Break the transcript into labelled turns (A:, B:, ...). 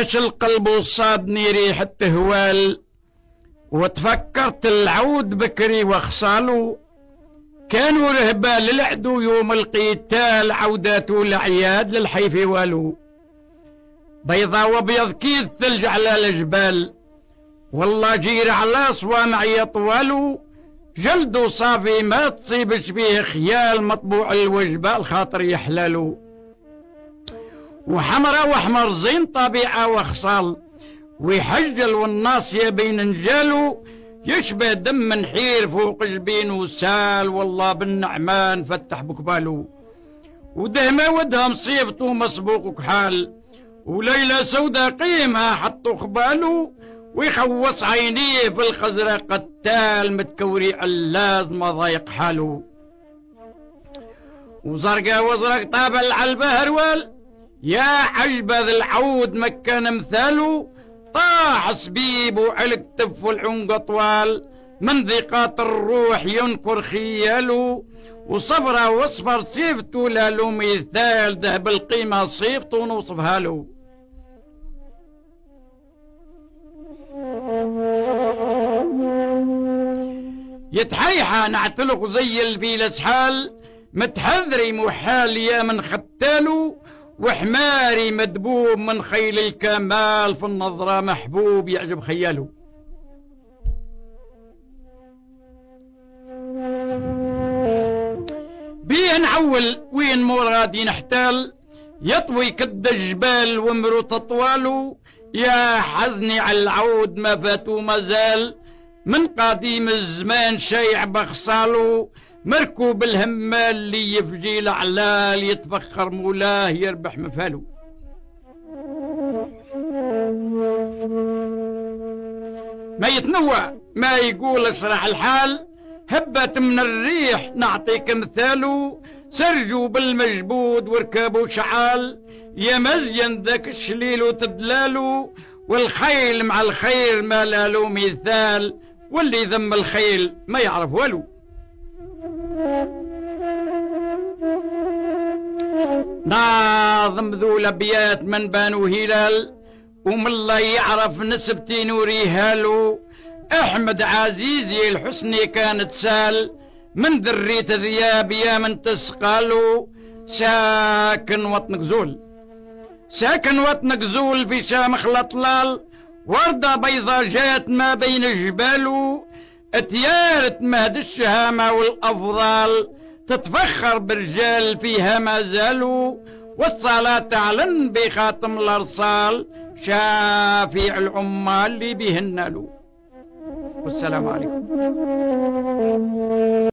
A: القلب وصادني ريح التهوال، وتفكرت العود بكري وخصاله. كانوا رهبان للعدو يوم القتال، عوداته العياد للحيف والو. بيضا وابيض كي الثلج على الجبال، والله جير على صوامعي طوالو. جلده صافي ما تصيبش بيه خيال، مطبوع الوجبة الخاطر يحلالو. وحمرا واحمر زين طبيعة وخصال، ويحجل والناصية بين نجالو. يشبه دم نحير فوق جبين وسال، والله بالنعمان فتح بكبالو. ودهما ودها مصيبته مسبوق كحال، وليلة سودا قيمها حطوا خبالو. ويخوص عينيه في الخزرة قتال، متكوري علاز ما ضايق حالو. وزرقا وزرق طابل على البهروال، يا عجبة ذا العود مكان مثاله. طاح سبيب وعلق تف والعنق طوال، من ضيقات الروح ينكر خياله. وصبره واصبر صيفته لا له مثال، ذهب القيمة صيفته نوصفها له. يتحيحى نعتلق زي الفيل سحال، متحذري محال يا من ختالو. وحماري مدبوب من خيل الكمال، في النظرة محبوب يعجب خياله. بيه نعول وين مرادي نحتال، يطوي كد الجبال ومرو تطواله. يا حزني على العود ما فاتو مازال، من قديم الزمان شيع بخصاله. مركوب الهمال اللي يفجي العلال، يتفخر مولاه يربح مفاله. ما يتنوع ما يقول اشرح الحال، هبت من الريح نعطيك مثاله. سرجوا بالمجبود وركبوا شعال، يا مزين ذاك الشليل وتدلاله. والخيل مع الخير ما لاله مثال، واللي ذم الخيل ما يعرف والو. ناظم ذو الابيات من بانو هلال، ومن الله يعرف نسبتي نوريها له. احمد عزيزي الحسني كانت سال، من ذريت ذياب يا من تسقالو. ساكن وطنك زول، ساكن وطنك زول في شامخ الاطلال. وردة بيضة جات ما بين جبالو، اتيارت مهد الشهامة والافضال. تتفخر برجال فيها ما زالوا، والصلاة تعلن بخاتم الارصال. شافيع العمال اللي بهن له. والسلام عليكم.